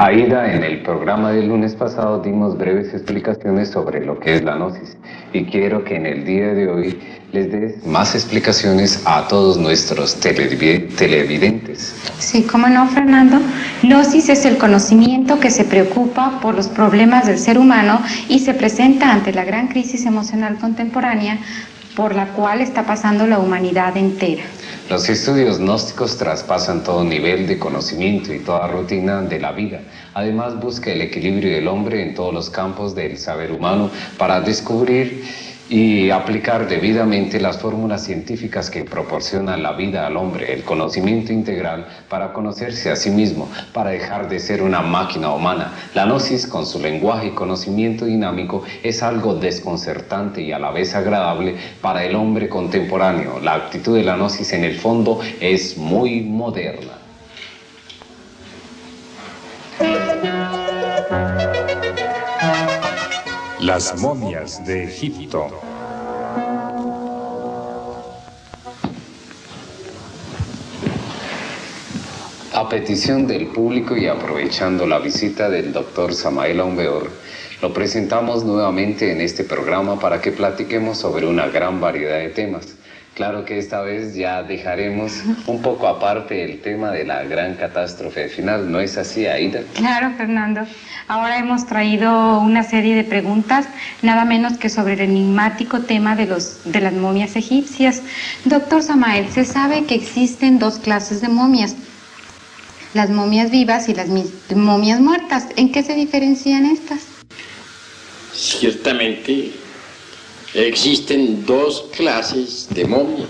Aida, en el programa del lunes pasado dimos breves explicaciones sobre lo que es la gnosis y quiero que en el día de hoy les des más explicaciones a todos nuestros televidentes. Sí, cómo no, Fernando. Gnosis es el conocimiento que se preocupa por los problemas del ser humano y se presenta ante la gran crisis emocional contemporánea por la cual está pasando la humanidad entera. Los estudios gnósticos traspasan todo nivel de conocimiento y toda rutina de la vida. Además, busca el equilibrio del hombre en todos los campos del saber humano para descubrir y aplicar debidamente las fórmulas científicas que proporcionan la vida al hombre, el conocimiento integral para conocerse a sí mismo, para dejar de ser una máquina humana. La gnosis, con su lenguaje y conocimiento dinámico, es algo desconcertante y a la vez agradable para el hombre contemporáneo. La actitud de la gnosis en el fondo es muy moderna. Las momias de Egipto. A petición del público y aprovechando la visita del doctor Samael Aumbeor, lo presentamos nuevamente en este programa para que platiquemos sobre una gran variedad de temas. Claro que esta vez ya dejaremos un poco aparte el tema de la gran catástrofe final, ¿no es así, Aida? Claro, Fernando. Ahora hemos traído una serie de preguntas, nada menos que sobre el enigmático tema de las momias egipcias. Doctor Samael, se sabe que existen dos clases de momias, las momias vivas y las momias muertas. ¿En qué se diferencian estas? Ciertamente existen dos clases de momias,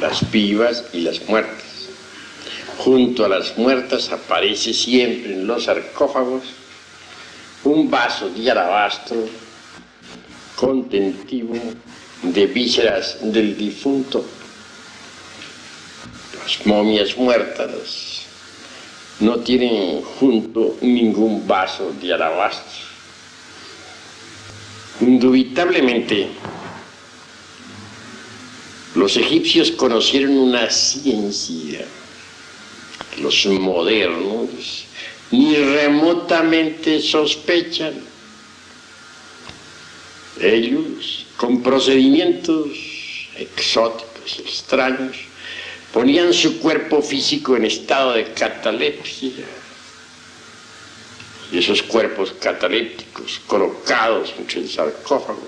las vivas y las muertas. Junto a las muertas aparece siempre en los sarcófagos un vaso de alabastro contentivo de vísceras del difunto. Las momias muertas no tienen junto ningún vaso de alabastro. Indubitablemente, los egipcios conocieron una ciencia que los modernos ni remotamente sospechan. Ellos, con procedimientos exóticos, extraños, ponían su cuerpo físico en estado de catalepsia. Y esos cuerpos catalépticos, colocados entre el sarcófago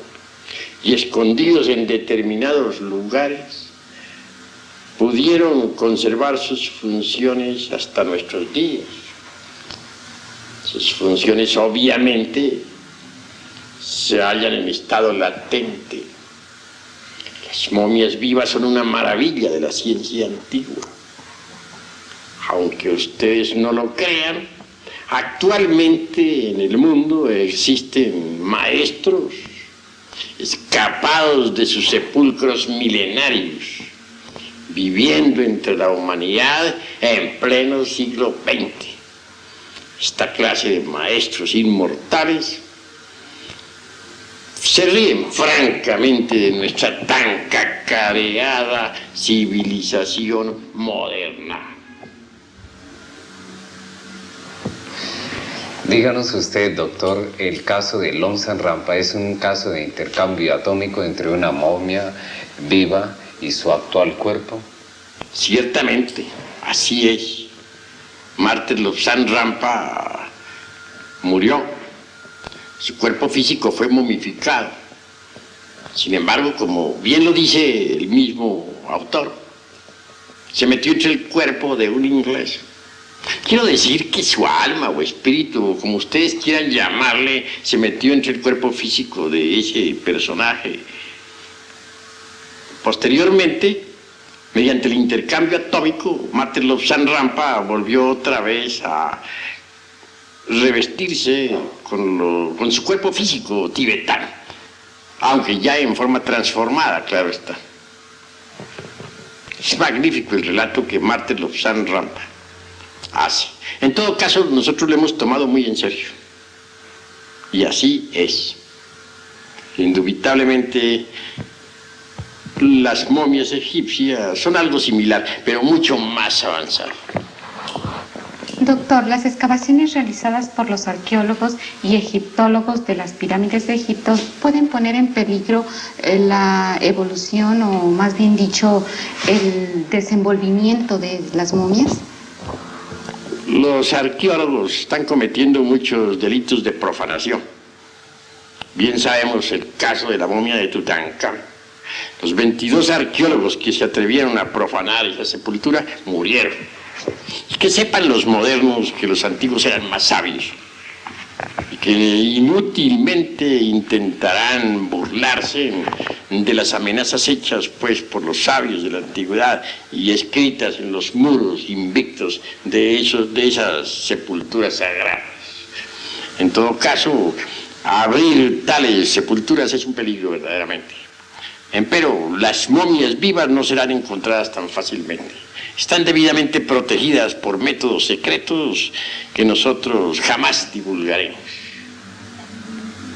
y escondidos en determinados lugares, pudieron conservar sus funciones hasta nuestros días. Sus funciones obviamente se hallan en estado latente. Las momias vivas son una maravilla de la ciencia antigua. Aunque ustedes no lo crean, actualmente en el mundo existen maestros escapados de sus sepulcros milenarios, viviendo entre la humanidad en pleno siglo XX. Esta clase de maestros inmortales se ríen francamente de nuestra tan cacareada civilización moderna. Díganos usted, doctor, el caso de Lobsang Rampa es un caso de intercambio atómico entre una momia viva y su actual cuerpo. Ciertamente, así es. Martes Lobsang Rampa murió. Su cuerpo físico fue momificado. Sin embargo, como bien lo dice el mismo autor, se metió entre el cuerpo de un inglés. Quiero decir que su alma o espíritu, como ustedes quieran llamarle, se metió entre el cuerpo físico de ese personaje. Posteriormente, mediante el intercambio atómico, Martes Lobsang Rampa volvió otra vez a revestirse con su cuerpo físico tibetano, aunque ya en forma transformada, claro está. Es magnífico el relato que Martes Lobsang Rampa hace. En todo caso, nosotros lo hemos tomado muy en serio. Y así es. Indubitablemente, las momias egipcias son algo similar, pero mucho más avanzado. Doctor, las excavaciones realizadas por los arqueólogos y egiptólogos de las pirámides de Egipto pueden poner en peligro la evolución, o más bien dicho, el desenvolvimiento de las momias. Los arqueólogos están cometiendo muchos delitos de profanación. Bien sabemos el caso de la momia de Tutankamón. Los 22 arqueólogos que se atrevieron a profanar esa sepultura murieron. Y que sepan los modernos que los antiguos eran más sabios y que inútilmente intentarán burlarse de las amenazas hechas pues por los sabios de la antigüedad y escritas en los muros invictos de esas sepulturas sagradas. En todo caso, abrir tales sepulturas es un peligro verdaderamente. Empero, las momias vivas no serán encontradas tan fácilmente. Están debidamente protegidas por métodos secretos que nosotros jamás divulgaremos.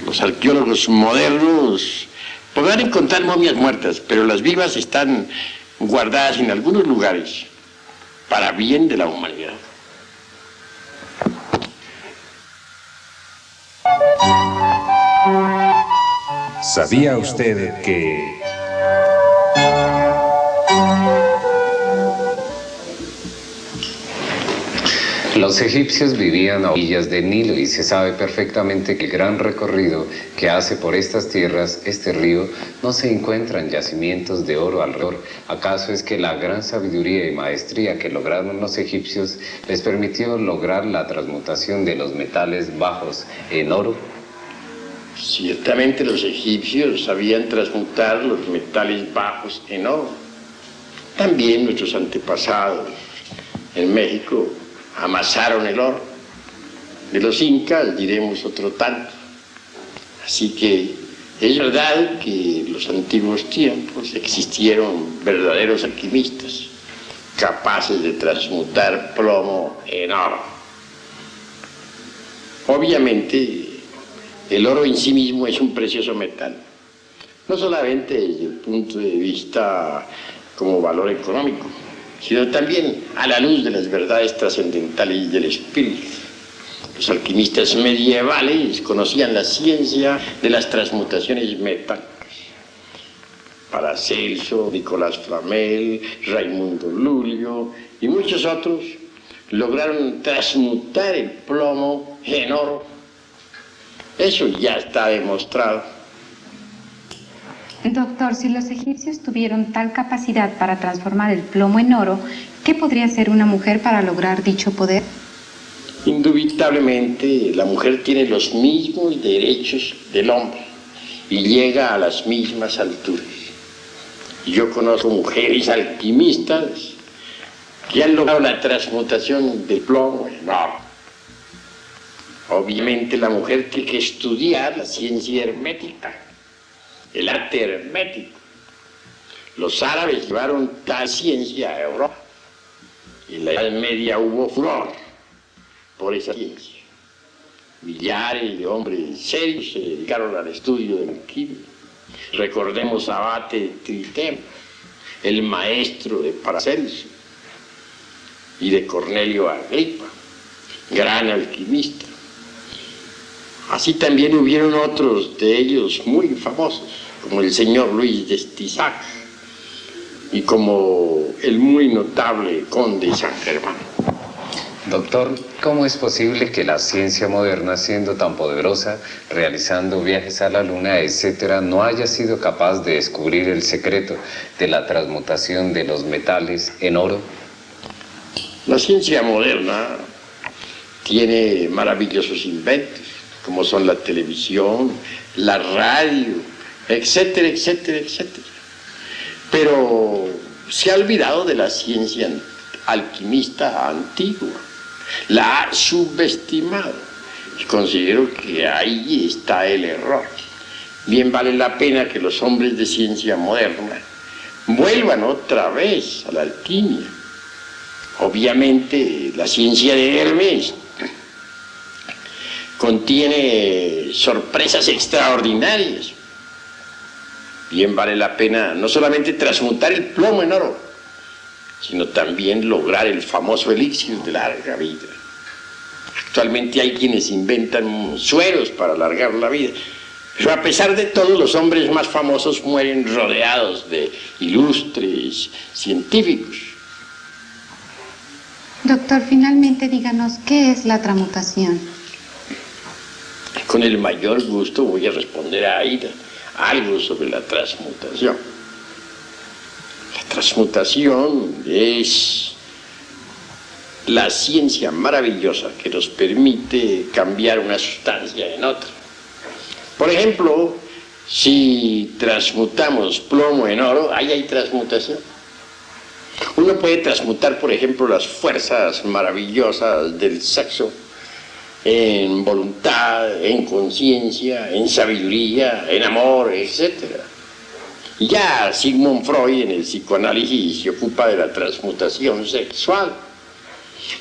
Los arqueólogos modernos podrán encontrar momias muertas, pero las vivas están guardadas en algunos lugares para bien de la humanidad. ¿Sabía usted que... Los egipcios vivían a orillas del Nilo y se sabe perfectamente que el gran recorrido que hace por estas tierras, este río, no se encuentran yacimientos de oro alrededor? ¿Acaso es que la gran sabiduría y maestría que lograron los egipcios les permitió lograr la transmutación de los metales bajos en oro? Ciertamente los egipcios sabían transmutar los metales bajos en oro. También nuestros antepasados en México amasaron el oro. De los incas diremos otro tanto. Así que es verdad que en los antiguos tiempos existieron verdaderos alquimistas capaces de transmutar plomo en oro. Obviamente el oro en sí mismo es un precioso metal, no solamente desde el punto de vista como valor económico, sino también a la luz de las verdades trascendentales del espíritu. Los alquimistas medievales conocían la ciencia de las transmutaciones metálicas. Paracelso, Nicolás Flamel, Raimundo Lulio y muchos otros lograron transmutar el plomo en oro. Eso ya está demostrado. Doctor, si los egipcios tuvieron tal capacidad para transformar el plomo en oro, ¿qué podría hacer una mujer para lograr dicho poder? Indubitablemente, la mujer tiene los mismos derechos del hombre y llega a las mismas alturas. Yo conozco mujeres alquimistas que han logrado la transmutación del plomo en oro. Obviamente la mujer tiene que estudiar la ciencia hermética, el arte hermético. Los árabes llevaron tal ciencia a Europa. En la Edad Media hubo furor por esa ciencia. Millares de hombres serios se dedicaron al estudio de la alquimia. Recordemos a Abate Tritemo, el maestro de Paracelso y de Cornelio Agripa, gran alquimista. Así también hubieron otros de ellos muy famosos, como el señor Luis de Estizac y como el muy notable conde San Germán. Doctor, ¿cómo es posible que la ciencia moderna, siendo tan poderosa, realizando viajes a la luna, etcétera, no haya sido capaz de descubrir el secreto de la transmutación de los metales en oro? La ciencia moderna tiene maravillosos inventos, como son la televisión, la radio, etcétera, etcétera, etcétera. Pero se ha olvidado de la ciencia alquimista antigua, la ha subestimado y considero que ahí está el error. Bien vale la pena que los hombres de ciencia moderna vuelvan otra vez a la alquimia. Obviamente la ciencia de Hermes contiene sorpresas extraordinarias. Bien vale la pena no solamente transmutar el plomo en oro, sino también lograr el famoso elixir de larga vida. Actualmente hay quienes inventan sueros para alargar la vida. Pero a pesar de todo, los hombres más famosos mueren rodeados de ilustres científicos. Doctor, finalmente díganos, ¿qué es la transmutación? Con el mayor gusto voy a responder a Aida algo sobre la transmutación. La transmutación es la ciencia maravillosa que nos permite cambiar una sustancia en otra. Por ejemplo, si transmutamos plomo en oro, ahí hay transmutación. Uno puede transmutar, por ejemplo, las fuerzas maravillosas del sexo en voluntad, en conciencia, en sabiduría, en amor, etc. Ya Sigmund Freud en el psicoanálisis se ocupa de la transmutación sexual.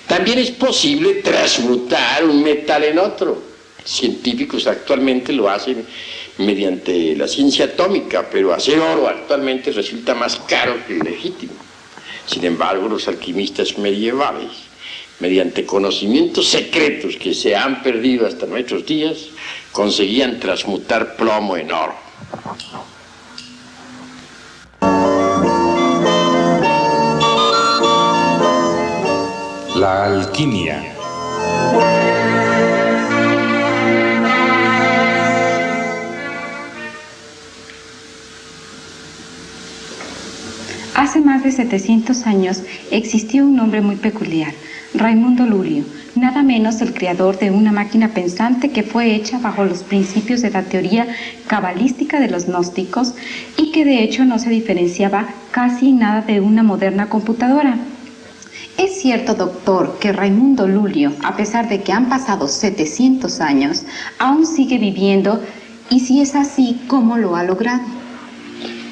También es posible transmutar un metal en otro. Científicos actualmente lo hacen mediante la ciencia atómica, pero hacer oro actualmente resulta más caro que legítimo. Sin embargo, los alquimistas medievales, mediante conocimientos secretos que se han perdido hasta nuestros días, conseguían transmutar plomo en oro. La alquimia. Hace más de 700 años existió un hombre muy peculiar, Raimundo Lulio, nada menos el creador de una máquina pensante que fue hecha bajo los principios de la teoría cabalística de los gnósticos y que de hecho no se diferenciaba casi nada de una moderna computadora. ¿Es cierto, doctor, que Raimundo Lulio, a pesar de que han pasado 700 años, aún sigue viviendo? Y si es así, ¿cómo lo ha logrado?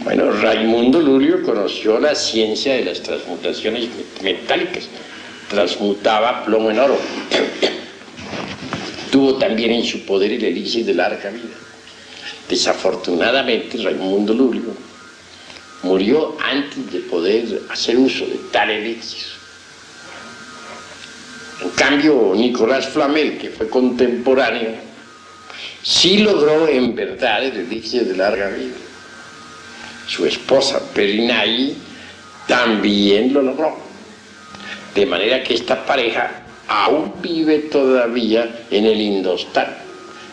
Bueno, Raimundo Lulio conoció la ciencia de las transmutaciones metálicas. Transmutaba plomo en oro. Tuvo también en su poder el elixir de larga vida. Desafortunadamente, Raimundo Lulio murió antes de poder hacer uso de tal elixir. En cambio, Nicolás Flamel, que fue contemporáneo, sí logró en verdad el elixir de larga vida. Su esposa, Perinay, también lo logró. De manera que esta pareja aún vive todavía en el Indostán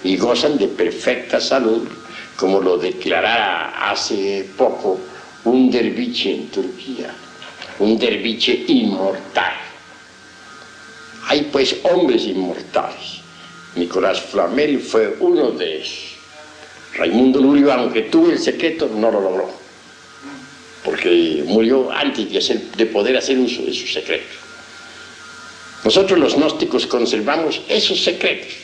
y gozan de perfecta salud, como lo declarara hace poco un derviche en Turquía, un derviche inmortal. Hay pues hombres inmortales. Nicolás Flamel fue uno de ellos. Raimundo Lulio, aunque tuvo el secreto, no lo logró, porque murió antes de poder hacer uso de su secreto. Nosotros los gnósticos conservamos esos secretos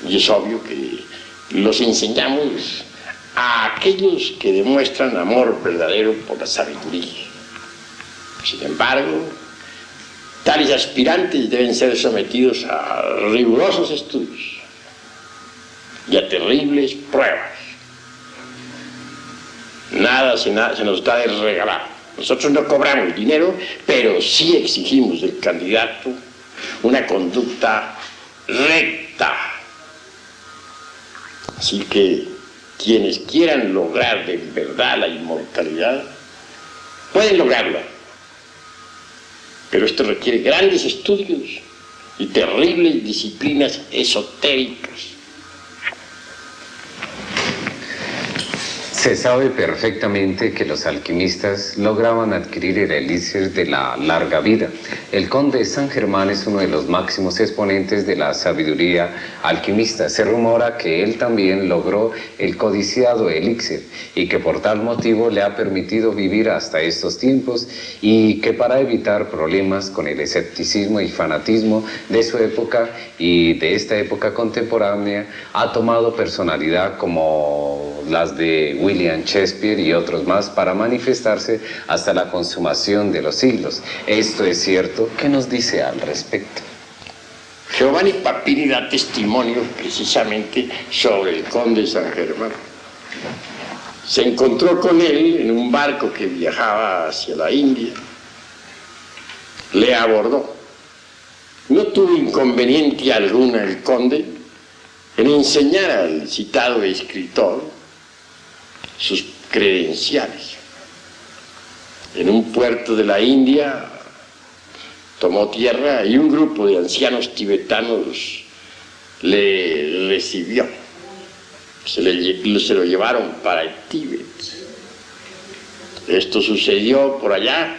y es obvio que los enseñamos a aquellos que demuestran amor verdadero por la sabiduría. Sin embargo, tales aspirantes deben ser sometidos a rigurosos estudios y a terribles pruebas. Nada se nos da de regalar. Nosotros no cobramos dinero, pero sí exigimos del candidato una conducta recta. Así que quienes quieran lograr de verdad la inmortalidad, pueden lograrla. Pero esto requiere grandes estudios y terribles disciplinas esotéricas. Se sabe perfectamente que los alquimistas lograban adquirir el elixir de la larga vida. El conde de San Germán es uno de los máximos exponentes de la sabiduría alquimista. Se rumora que él también logró el codiciado elixir y que por tal motivo le ha permitido vivir hasta estos tiempos y que para evitar problemas con el escepticismo y fanatismo de su época y de esta época contemporánea ha tomado personalidad como las de William Shakespeare y otros más para manifestarse hasta la consumación de los siglos. ¿Esto es cierto? ¿Qué nos dice al respecto? Giovanni Papini da testimonio precisamente sobre el conde de San Germán. Se encontró con él en un barco que viajaba hacia la India, le abordó No tuvo inconveniente alguna el conde en enseñar al citado escritor sus credenciales. En un puerto de la India tomó tierra y un grupo de ancianos tibetanos le recibió. Se lo llevaron para el Tíbet. Esto sucedió por allá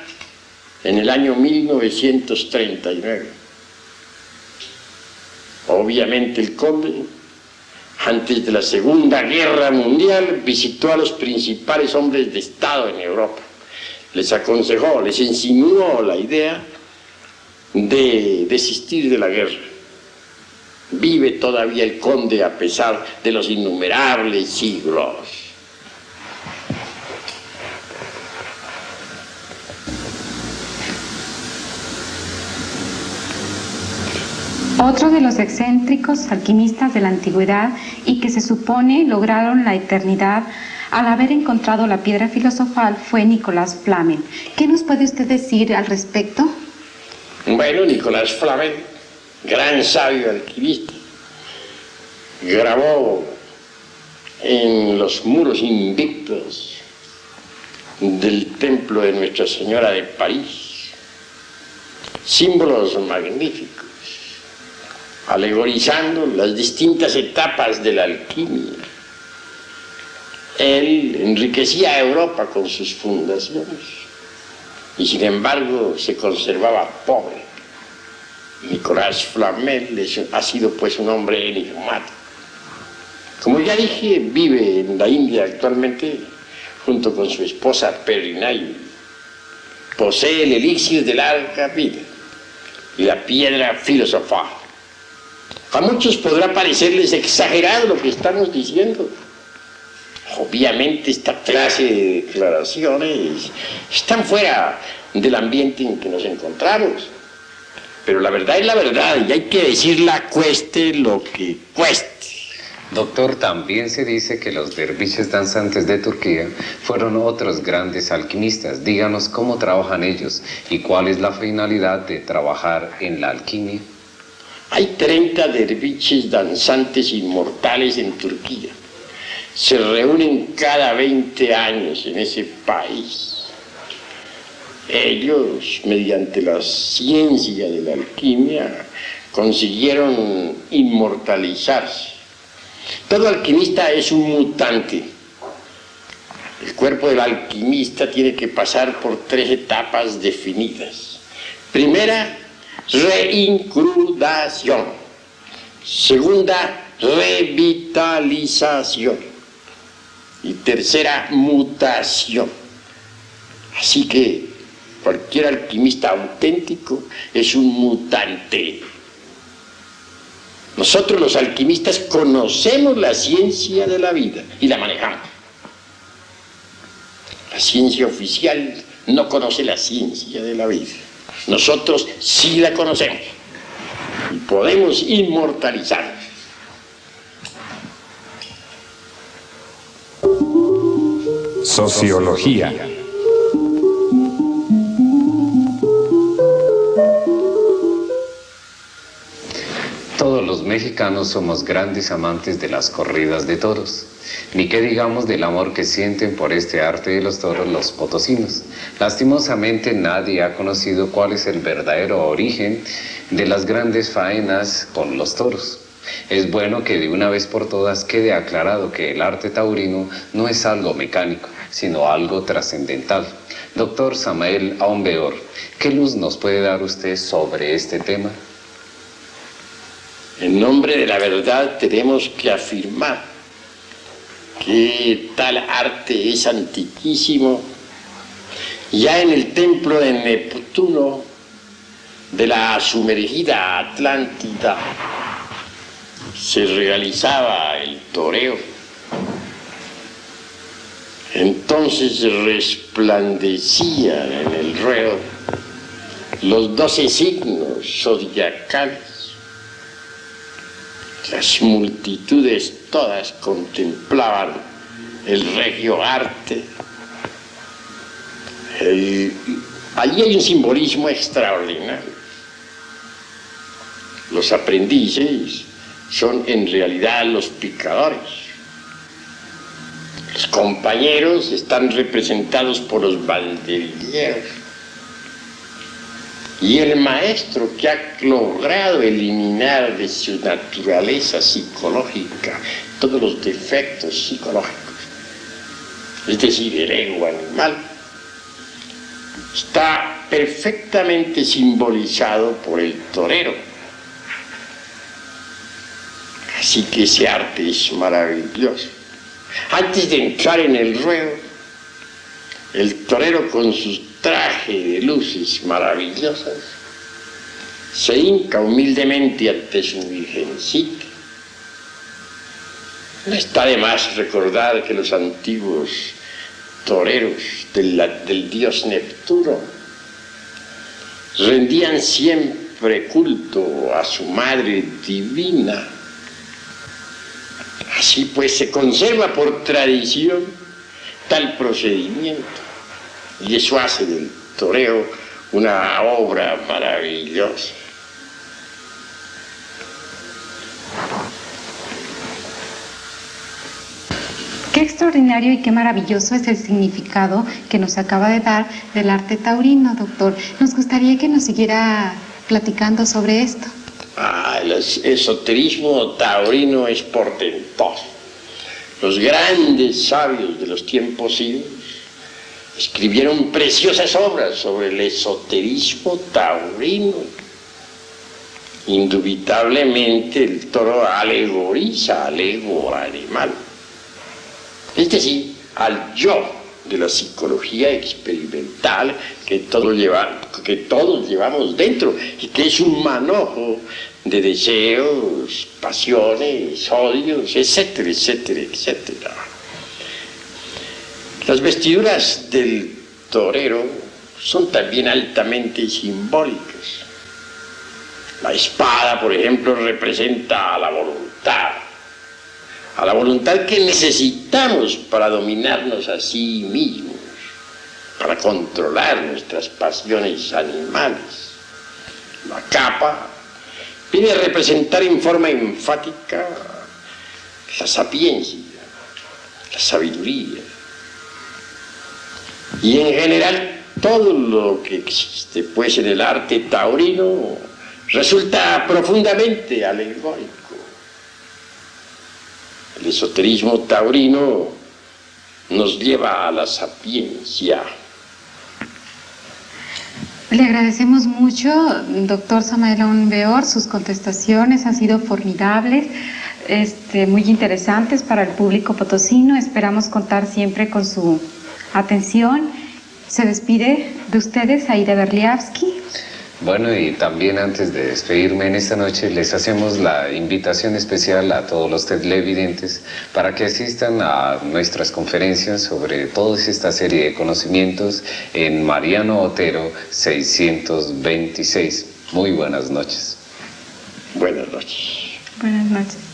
en el año 1939. Obviamente el conde, antes de la Segunda Guerra Mundial, visitó a los principales hombres de Estado en Europa. Les aconsejó, les insinuó la idea de desistir de la guerra. Vive todavía el conde a pesar de los innumerables siglos. Otro de los excéntricos alquimistas de la antigüedad y que se supone lograron la eternidad al haber encontrado la piedra filosofal fue Nicolás Flamel. ¿Qué nos puede usted decir al respecto? Bueno, Nicolás Flamel, gran sabio alquimista, grabó en los muros invictos del templo de Nuestra Señora de París símbolos magníficos, alegorizando las distintas etapas de la alquimia. Él enriquecía a Europa con sus fundaciones y sin embargo se conservaba pobre. Nicolás Flamel ha sido pues un hombre enigmático. Como ya dije, vive en la India actualmente junto con su esposa Perrinaille. Posee el elixir de larga vida y la piedra filosofal. A muchos podrá parecerles exagerado lo que estamos diciendo. Obviamente esta clase de declaraciones están fuera del ambiente en que nos encontramos. Pero la verdad es la verdad y hay que decirla cueste lo que cueste. Doctor, también se dice que los derviches danzantes de Turquía fueron otros grandes alquimistas. Díganos cómo trabajan ellos y cuál es la finalidad de trabajar en la alquimia. Hay 30 derviches danzantes inmortales en Turquía. Se reúnen cada 20 años en ese país. Ellos, mediante la ciencia de la alquimia, consiguieron inmortalizarse. Todo alquimista es un mutante. El cuerpo del alquimista tiene que pasar por 3 etapas definidas. Primera, reincrudación. Segunda, revitalización. Y tercera, mutación. Así que cualquier alquimista auténtico es un mutante. Nosotros los alquimistas conocemos la ciencia de la vida y la manejamos. La ciencia oficial no conoce la ciencia de la vida. Nosotros sí la conocemos y podemos inmortalizarnos. Sociología. Todos los mexicanos somos grandes amantes de las corridas de toros. Ni qué digamos del amor que sienten por este arte de los toros los potosinos. Lastimosamente nadie ha conocido cuál es el verdadero origen de las grandes faenas con los toros. Es bueno que de una vez por todas quede aclarado que el arte taurino no es algo mecánico, sino algo trascendental. Doctor Samael Aumbeor, ¿qué luz nos puede dar usted sobre este tema? En nombre de la verdad tenemos que afirmar que tal arte es antiquísimo. Ya en el templo de Neptuno de la sumergida Atlántida se realizaba el toreo. Entonces resplandecían en el ruedo los 12 signos zodiacales. Las multitudes todas contemplaban el regio arte. Allí hay un simbolismo extraordinario. Los aprendices son en realidad los picadores. Los compañeros están representados por los banderilleros. Y el maestro que ha logrado eliminar de su naturaleza psicológica todos los defectos psicológicos, es decir, el ego animal, está perfectamente simbolizado por el torero. Así que ese arte es maravilloso. Antes de entrar en el ruedo, el torero con sus trajes de luces maravillosas se hinca humildemente ante su virgencita. No está de más recordar que los antiguos toreros del dios Neptuno rendían siempre culto a su madre divina. Así pues se conserva por tradición tal procedimiento y eso hace del toreo una obra maravillosa. Qué extraordinario y qué maravilloso es el significado que nos acaba de dar del arte taurino, doctor. Nos gustaría que nos siguiera platicando sobre esto. El esoterismo taurino es portentoso. Los grandes sabios de los tiempos idos escribieron preciosas obras sobre el esoterismo taurino. Indubitablemente el toro alegoriza al ego animal, es decir, al yo de la psicología experimental que todos llevamos dentro y que es un manojo de deseos, pasiones, odios, etcétera, etcétera, etcétera. Las vestiduras del torero son también altamente simbólicas. La espada, por ejemplo, representa a la voluntad que necesitamos para dominarnos a sí mismos, para controlar nuestras pasiones animales. La capa viene a representar en forma enfática la sapiencia, la sabiduría, y en general todo lo que existe pues en el arte taurino resulta profundamente alegórico. El esoterismo taurino nos lleva a la sapiencia. Le agradecemos mucho, doctor Samael Onbeor, sus contestaciones han sido formidables, muy interesantes para el público potosino. Esperamos contar siempre con su atención. Se despide de ustedes Aida Berliavsky. Bueno, y también antes de despedirme en esta noche, les hacemos la invitación especial a todos los televidentes para que asistan a nuestras conferencias sobre toda esta serie de conocimientos en Mariano Otero 626. Muy buenas noches. Buenas noches. Buenas noches.